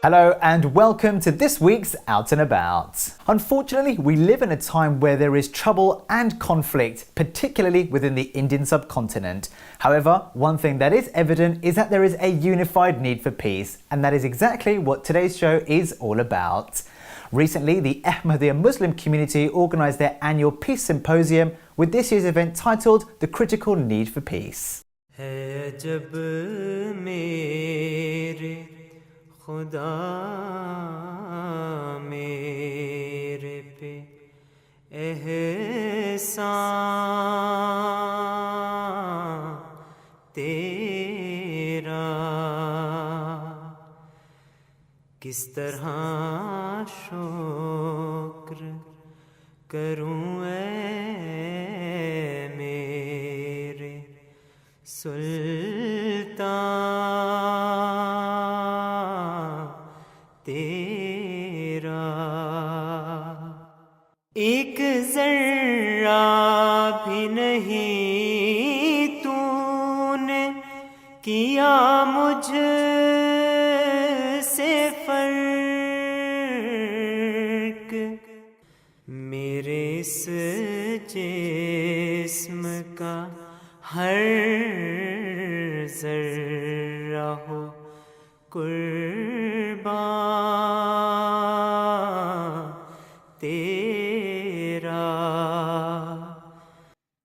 Hello and welcome to this week's Out and About. Unfortunately, we live in a time where there is trouble and conflict, particularly within the Indian subcontinent. However, one thing that is evident is that there is a unified need for peace, and that is exactly what today's show is all about. Recently, the Ahmadiyya Muslim community organised their annual Peace Symposium with this year's event titled The Critical Need for Peace. खुदा मेरे पे एहसान तेरा किस तरह शुक्र करूं ऐ मेरे तेरा एक जर्रा भी नहीं तूने किया मुझसे फर्क मेरे इस जिस्म का हर जर्रा हो तेरा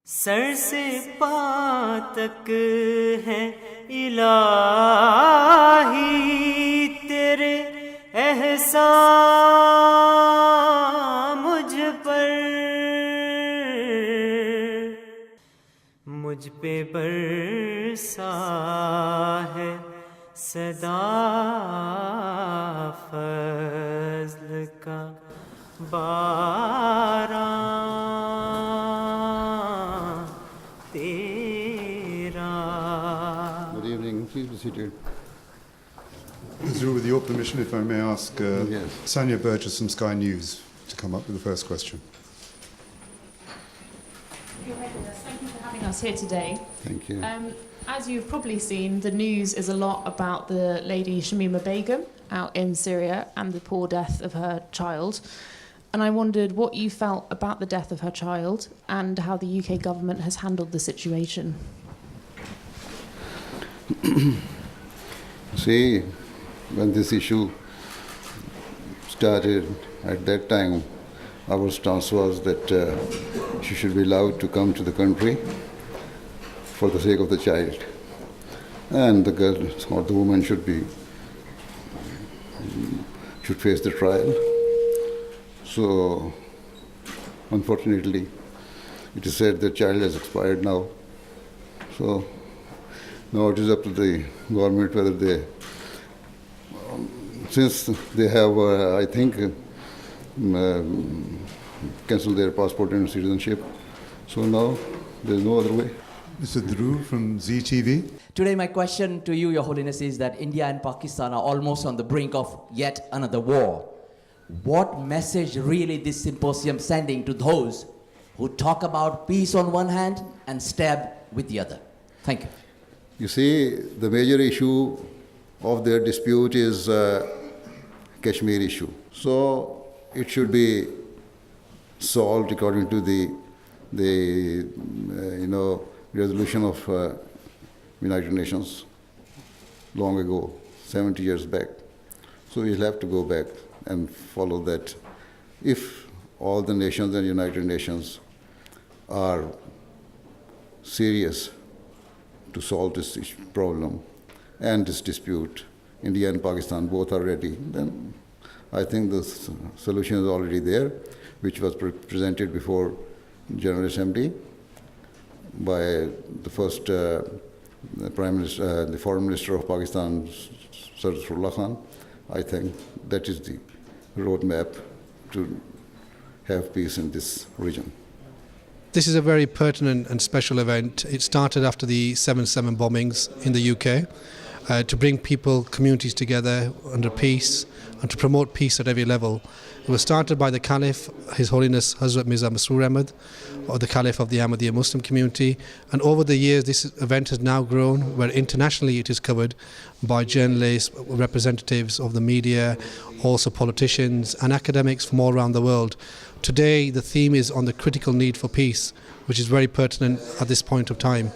सर से पाँव तक है इलाही तेरे एहसान मुझ पर मुझ पे बरसा है सदा फज़्ल का बारां तेरा. Good evening. Please be seated. With your permission, if I may ask Yes. Sanya Burgess from Sky News to come up with the first question. Thank you for having us here today. Thank you. As you've probably seen, the news is a lot about the lady Shamima Begum out in Syria and the poor death of her child. And I wondered what you felt about the death of her child and how the UK government has handled the situation. See, when this issue started, at that time, our stance was that she should be allowed to come to the country for the sake of the child. And the girl or the woman should face the trial. So, unfortunately, it is said the child has expired now. So, now it is up to the government whether they, since they have, I think, cancelled their passport and citizenship. So now there is no other way. Mr. Dhruv from ZTV. Today my question to you, Your Holiness, is that India and Pakistan are almost on the brink of yet another war. What message really this symposium sending to those who talk about peace on one hand and stab with the other? Thank you. You see, the major issue of their dispute is Kashmir issue. So it should be solved according to the resolution of United Nations long ago, 70 years back. So we'll have to go back and follow that. If all the nations and United Nations are serious to solve this problem and this dispute, India and Pakistan both are ready, then I think the solution is already there, which was presented before General Assembly by the first Prime Minister, the Foreign Minister of Pakistan, Sardar Khan. I think that is the roadmap to have peace in this region. This is a very pertinent and special event. It started after the 7/7 bombings in the UK. to bring people, communities together under peace and to promote peace at every level. It was started by the Caliph, His Holiness Hazrat Mirza Masroor Ahmad, or the Caliph of the Ahmadiyya Muslim community, and over the years this event has now grown where internationally it is covered by journalists, representatives of the media, also politicians and academics from all around the world. Today the theme is on the critical need for peace, which is very pertinent at this point of time,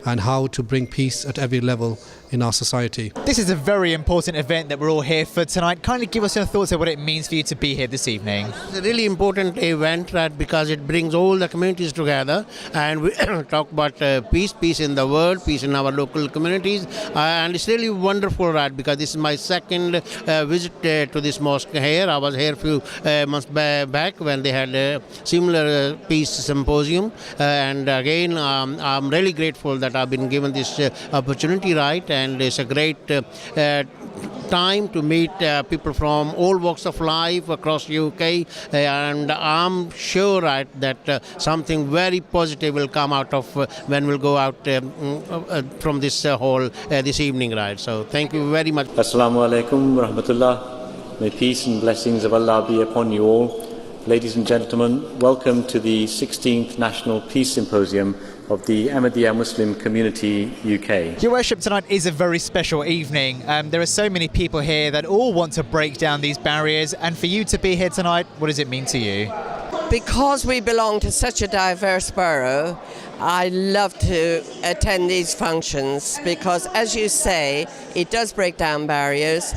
and how to bring peace at every level in our society. This is a very important event that we're all here for tonight. Kindly give us your thoughts on what it means for you to be here this evening. It's a really important event, right, because it brings all the communities together, and we talk about peace in the world, peace in our local communities, and it's really wonderful, right, because this is my second visit to this mosque here. I was here a few months back when they had a similar peace symposium, and again I'm really grateful that I've been given this opportunity, right, and it's a great time to meet people from all walks of life across UK, and I'm sure, right, that something very positive will come out of when we'll go out from this hall this evening, right. So thank you very much. Assalamu alaikum rahmatullah. May peace and blessings of Allah be upon you all. Ladies and gentlemen, welcome to the 16th National Peace Symposium of the Ahmadiyya Muslim Community UK. Your worship, tonight is a very special evening. There are so many people here that all want to break down these barriers, and for you to be here tonight, what does it mean to you? Because we belong to such a diverse borough, I love to attend these functions because, as you say, it does break down barriers.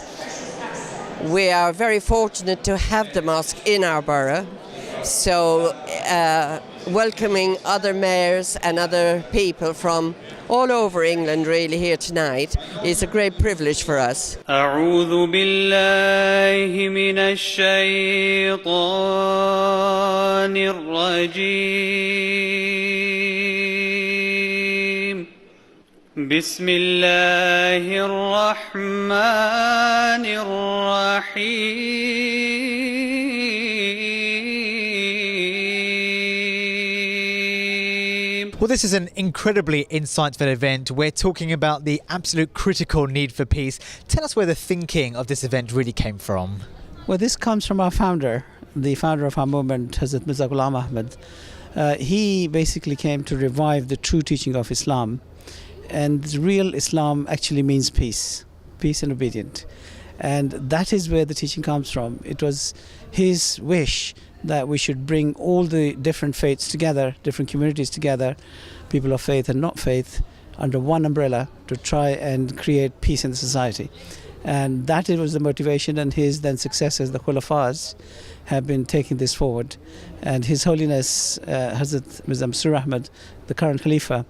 We are very fortunate to have the mosque in our borough, so welcoming other mayors and other people from all over England really here tonight is a great privilege for us. أعوذ بالله من الشيطان الرجيم بسم الله الرحمن الرحيم. Well, this is an incredibly insightful event. We're talking about the absolute critical need for peace. Tell us where the thinking of this event really came from. Well, this comes from our founder, the founder of our movement, Hazrat Mirza Ghulam Ahmad. He basically came to revive the true teaching of Islam. And the real Islam actually means peace and obedience. And that is where the teaching comes from. It was his wish that we should bring all the different faiths together, different communities together, people of faith and not faith, under one umbrella to try and create peace in the society. And that was the motivation, and his then successors, the Khulafas, have been taking this forward. And His Holiness Hazrat Mirza Masroor Ahmad, the current Khalifa,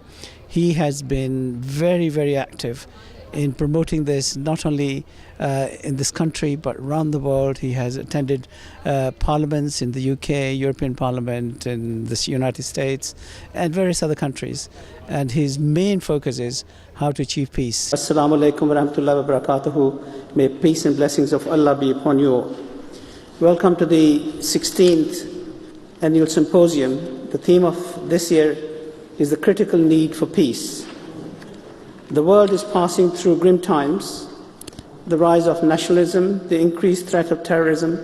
he has been very, very active in promoting this, not only in this country but around the world. He has attended parliaments in the UK, European Parliament, in the United States and various other countries. And his main focus is how to achieve peace. Assalamu alaikum wa rahmatullahi wa barakatuhu. May peace and blessings of Allah be upon you all. Welcome to the 16th Annual Symposium. The theme of this year is the critical need for peace. The world is passing through grim times. The rise of nationalism, the increased threat of terrorism,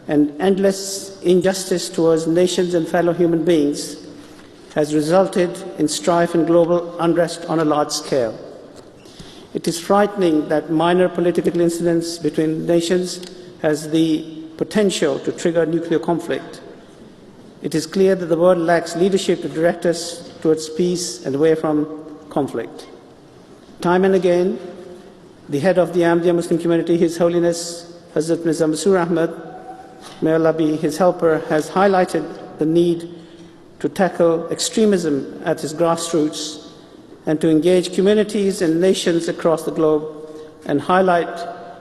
and endless injustice towards nations and fellow human beings has resulted in strife and global unrest on a large scale. It is frightening that minor political incidents between nations has the potential to trigger nuclear conflict. It is clear that the world lacks leadership to direct us towards peace and away from conflict. Time and again, the head of the Ahmadiyya Muslim community, His Holiness Hazrat Mirza Masroor Ahmad, may Allah be his helper, has highlighted the need to tackle extremism at its grassroots and to engage communities and nations across the globe, and highlight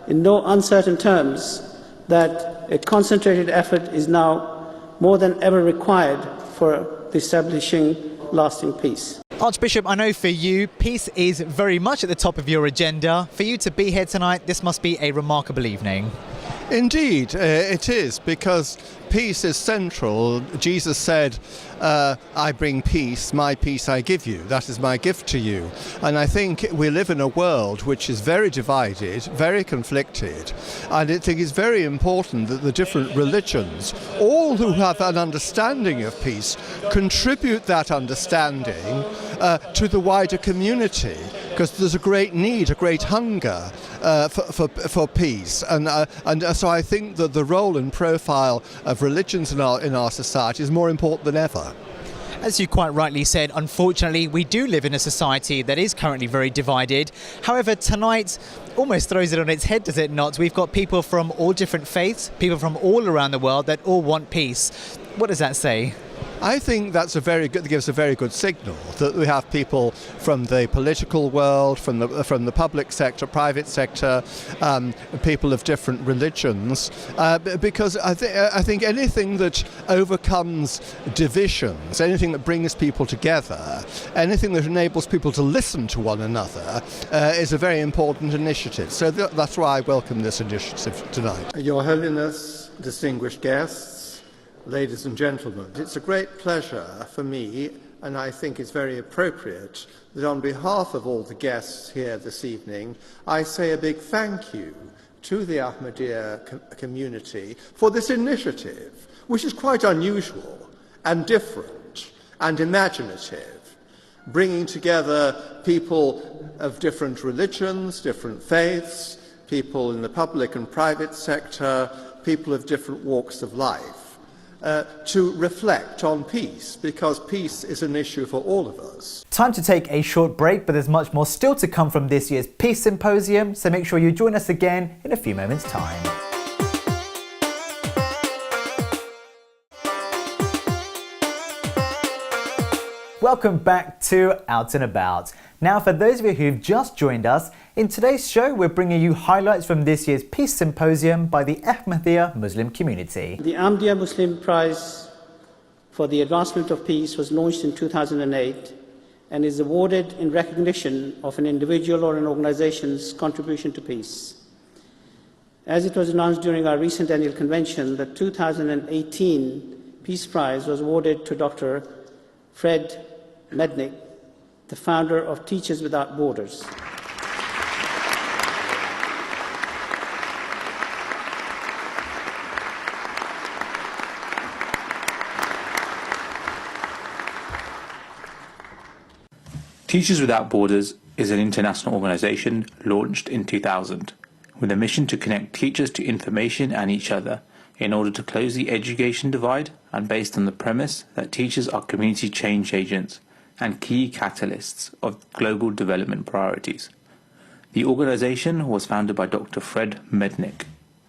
in no uncertain terms that a concentrated effort is now more than ever required for establishing lasting peace. Archbishop, I know for you, peace is very much at the top of your agenda. For you to be here tonight, this must be a remarkable evening. Indeed, it is, because peace is central. Jesus said, I bring peace, my peace I give you. That is my gift to you. And I think we live in a world which is very divided, very conflicted, and I think it's very important that the different religions, all who have an understanding of peace, contribute that understanding to the wider community, because there's a great need, a great hunger for peace. And so I think that the role and profile of religions in our society is more important than ever. As you quite rightly said, unfortunately, we do live in a society that is currently very divided. However, tonight almost throws it on its head, does it not? We've got people from all different faiths, people from all around the world that all want peace. What does that say? I think that gives a very good signal that we have people from the political world, from the public sector, private sector, people of different religions, because I think anything that overcomes divisions, anything that brings people together, anything that enables people to listen to one another, is a very important initiative. So that's why I welcome this initiative tonight. Your Holiness, distinguished guests, ladies and gentlemen, it's a great pleasure for me, and I think it's very appropriate, that on behalf of all the guests here this evening, I say a big thank you to the Ahmadiyya community for this initiative, which is quite unusual and different and imaginative, bringing together people of different religions, different faiths, people in the public and private sector, people of different walks of life. To reflect on peace, because peace is an issue for all of us. Time to take a short break, but there's much more still to come from this year's Peace Symposium, so make sure you join us again in a few moments' time. Welcome back to Out and About. Now, for those of you who've just joined us, in today's show we're bringing you highlights from this year's Peace Symposium by the Ahmadiyya Muslim community. The Ahmadiyya Muslim Prize for the Advancement of Peace was launched in 2008 and is awarded in recognition of an individual or an organization's contribution to peace. As it was announced during our recent annual convention, the 2018 Peace Prize was awarded to Dr. Fred Mednick, the founder of Teachers Without Borders. Teachers Without Borders is an international organisation launched in 2000 with a mission to connect teachers to information and each other in order to close the education divide, and based on the premise that teachers are community change agents and key catalysts of global development priorities. The organisation was founded by Dr. Fred Mednick.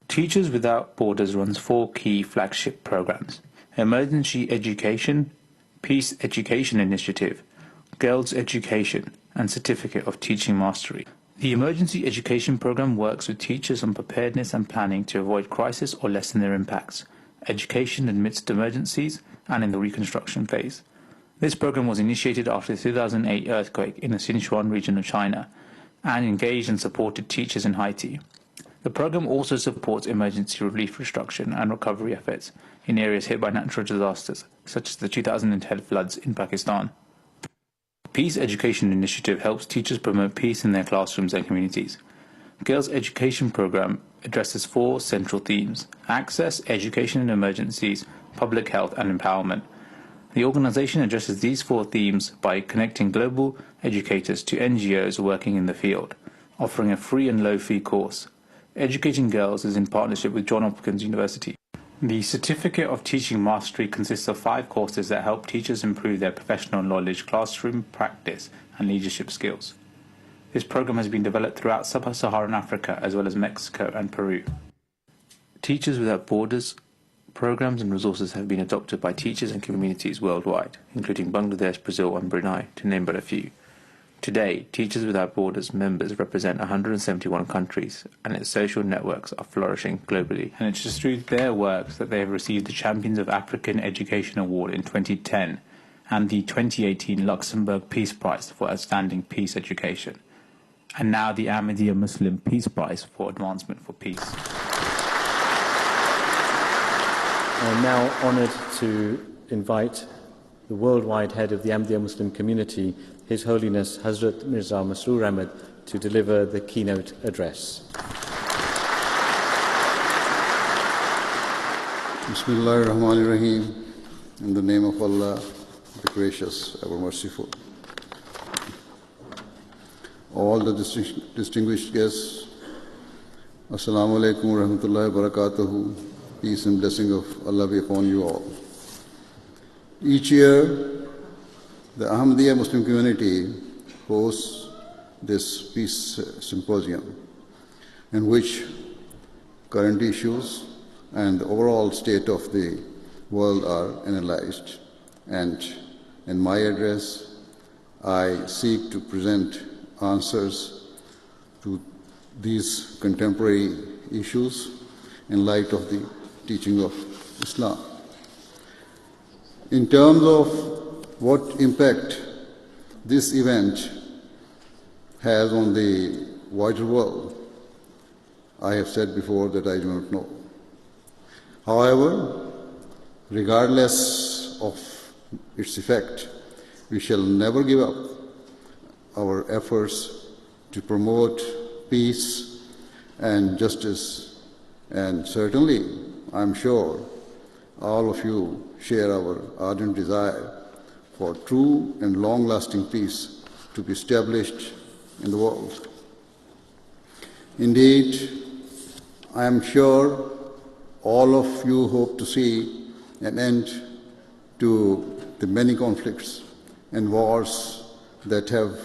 Teachers Without Borders runs 4 key flagship programs: Emergency Education, Peace Education Initiative, Girls Education, and Certificate of Teaching Mastery. The Emergency Education Program works with teachers on preparedness and planning to avoid crisis or lessen their impacts, education amidst emergencies, and in the reconstruction phase. This program was initiated after the 2008 earthquake in the Sichuan region of China and engaged and supported teachers in Haiti. The program also supports emergency relief, reconstruction and recovery efforts in areas hit by natural disasters, such as the 2010 floods in Pakistan. Peace Education Initiative helps teachers promote peace in their classrooms and communities. Girls' Education Program addresses 4 central themes: access, education in emergencies, public health, and empowerment. The organisation addresses these 4 themes by connecting global educators to NGOs working in the field, offering a free and low-fee course. Educating Girls is in partnership with Johns Hopkins University. The Certificate of Teaching Mastery consists of 5 courses that help teachers improve their professional knowledge, classroom practice, and leadership skills. This program has been developed throughout sub-Saharan Africa as well as Mexico and Peru. Teachers Without Borders programs and resources have been adopted by teachers and communities worldwide, including Bangladesh, Brazil, and Brunei, to name but a few. Today, Teachers Without Borders members represent 171 countries, and its social networks are flourishing globally. And it's just through their works that they have received the Champions of African Education Award in 2010 and the 2018 Luxembourg Peace Prize for Outstanding Peace Education, and now the Ahmadiyya Muslim Peace Prize for Advancement for Peace. I'm now honoured to invite the worldwide head of the Ahmadiyya Muslim community, His Holiness Hazrat Mirza Masroor Ahmad, to deliver the keynote address. Bismillahir Rahmanir Rahim. In the name of Allah, the Gracious, Ever Merciful. All the distinguished guests, Assalamu alaikum wa rahmatullahi wa barakatuhu. Peace and blessing of Allah be upon you all. Each year, the Ahmadiyya Muslim community hosts this Peace Symposium, in which current issues and the overall state of the world are analyzed. And in my address, I seek to present answers to these contemporary issues in light of the teaching of Islam. In terms of what impact this event has on the wider world, I have said before that I do not know. However, regardless of its effect, we shall never give up our efforts to promote peace and justice, and certainly, I'm sure, all of you share our ardent desire for true and long-lasting peace to be established in the world. Indeed, I am sure all of you hope to see an end to the many conflicts and wars that have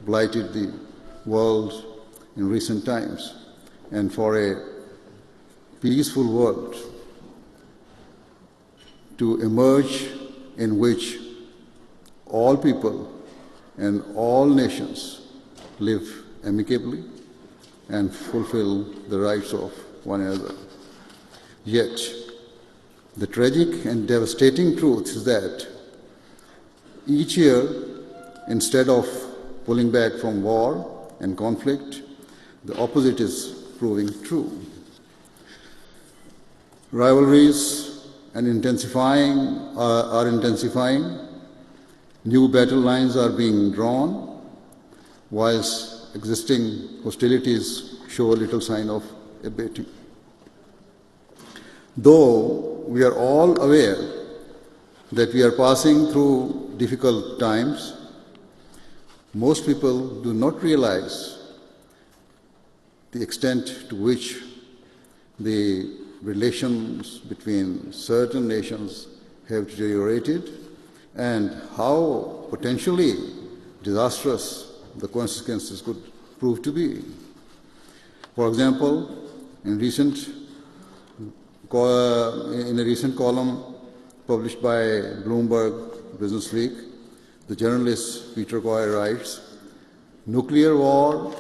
blighted the world in recent times, and for a peaceful world to emerge in which all people and all nations live amicably and fulfill the rights of one another. Yet, the tragic and devastating truth is that each year, instead of pulling back from war and conflict, the opposite is proving true. Rivalries are intensifying, new battle lines are being drawn, whilst existing hostilities show little sign of abating. Though we are all aware that we are passing through difficult times, most people do not realize the extent to which the relations between certain nations have deteriorated and how potentially disastrous the consequences could prove to be. For example, in a recent column published by Bloomberg Business Week, the journalist Peter Coy writes, "Nuclear war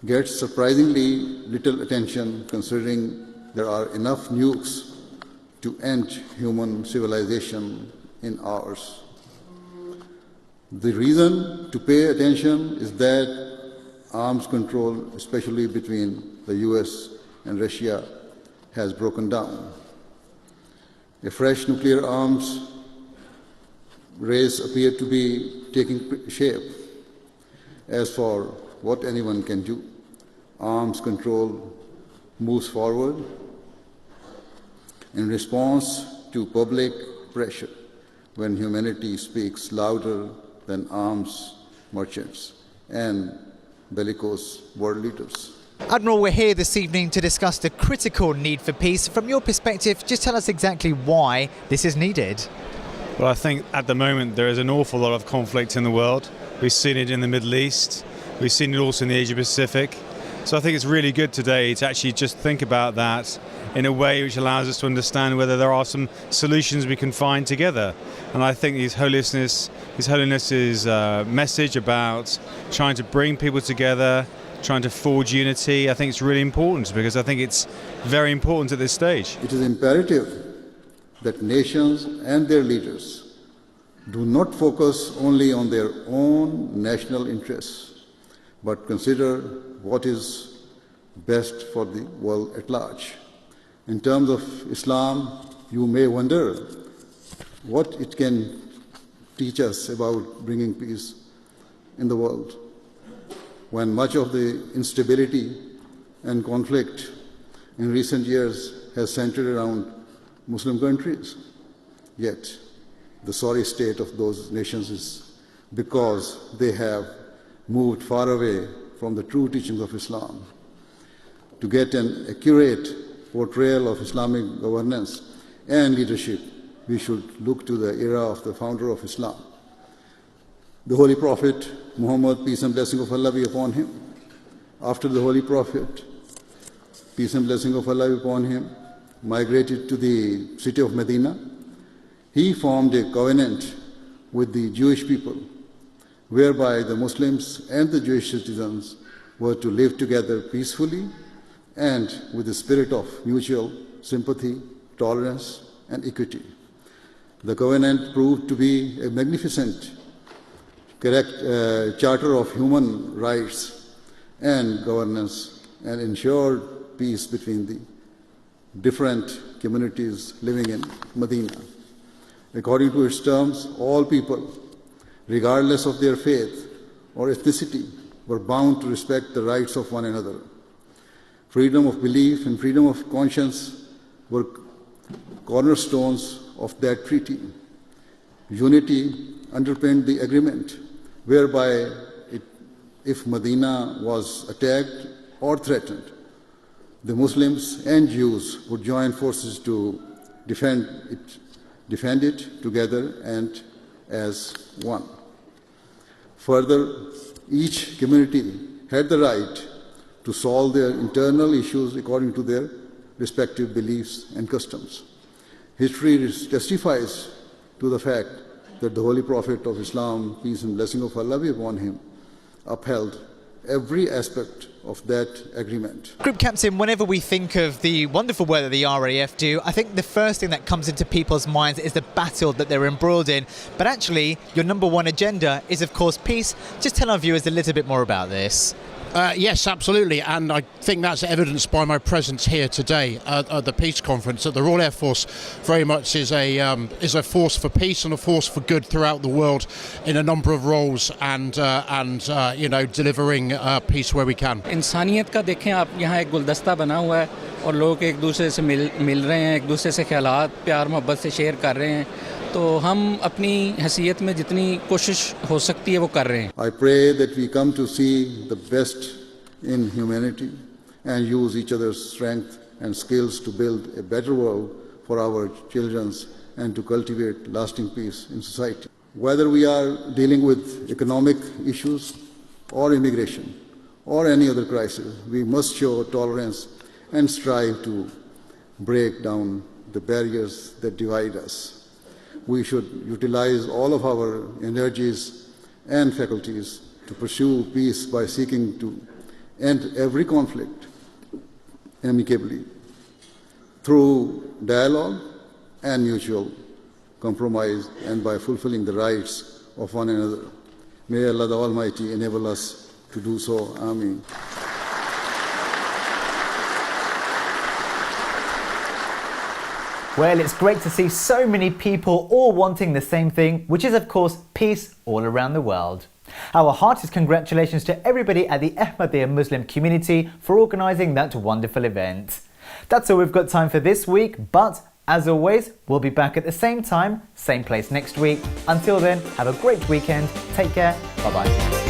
gets surprisingly little attention considering there are enough nukes to end human civilization in hours. The reason to pay attention is that arms control, especially between the US and Russia, has broken down. A fresh nuclear arms race appeared to be taking shape. As for what anyone can do, arms control moves forward in response to public pressure when humanity speaks louder than arms merchants and bellicose world leaders." Admiral, we're here this evening to discuss the critical need for peace. From your perspective, just tell us exactly why this is needed. Well, I think at the moment there is an awful lot of conflict in the world. We've seen it in the Middle East. We've seen it also in the Asia Pacific. So I think it's really good today to actually just think about that in a way which allows us to understand whether there are some solutions we can find together. And I think His Holiness's message about trying to bring people together, trying to forge unity, I think it's really important, because I think it's very important at this stage. It is imperative that nations and their leaders do not focus only on their own national interests, but consider what is best for the world at large. In terms of Islam, You may wonder what it can teach us about bringing peace in the world when much of the instability and conflict in recent years has centered around Muslim countries. Yet, the sorry state of those nations is because they have moved far away from the true teachings of Islam. To get an accurate portrayal of Islamic governance and leadership, we should look to the era of the founder of Islam, the Holy Prophet Muhammad, peace and blessing of Allah be upon him. After the Holy Prophet, peace and blessing of Allah be upon him, migrated to the city of Medina, he formed a covenant with the Jewish people, whereby the Muslims and the Jewish citizens were to live together peacefully and with the spirit of mutual sympathy, tolerance, and equity. The covenant proved to be a magnificent charter of human rights and governance, and ensured peace between the different communities living in Medina. According to its terms, all people, regardless of their faith or ethnicity, were bound to respect the rights of one another. Freedom of belief and freedom of conscience were cornerstones of that treaty. Unity underpinned the agreement, whereby if Medina was attacked or threatened, the Muslims and Jews would join forces to defend it together and as one. Further, each community had the right to solve their internal issues according to their respective beliefs and customs. History testifies to the fact that the Holy Prophet of Islam, peace and blessing of Allah be upon him, upheld every aspect of that agreement. Group Captain, whenever we think of the wonderful work that the RAF do, I think the first thing that comes into people's minds is the battle that they're embroiled in. But actually, your number one agenda is, of course, peace. Just tell our viewers a little bit more about this. Yes, absolutely, and I think that's evidenced by my presence here today at the Peace Conference. That the Royal Air Force very much is a force for peace and a force for good throughout the world in a number of roles, and delivering peace where we can. इंसानियत का देखें आप, यहाँ एक गुलदस्ता बना हुआ है और लोग एक दूसरे से मिल रहे हैं, एक दूसरे से ख्यालात प्यार मोहब्बत से शेयर कर रहे हैं. तो हम अपनी हैसियत में जितनी कोशिश हो सकती है वो कर रहे हैं. I pray that we come to see the best in humanity and use each other's strength and skills to build a better world for our children and to cultivate lasting peace in society. Whether we are dealing with economic issues or immigration or any other crisis, we must show tolerance and strive to break down the barriers that divide us. We should utilize all of our energies and faculties to pursue peace by seeking to end every conflict amicably through dialogue and mutual compromise and by fulfilling the rights of one another. May Allah the Almighty enable us to do so. Ameen. Well, it's great to see so many people all wanting the same thing, which is, of course, peace all around the world. Our heartiest congratulations to everybody at the Ahmadiyya Muslim community for organising that wonderful event. That's all we've got time for this week, but as always, we'll be back at the same time, same place next week. Until then, have a great weekend. Take care. Bye-bye.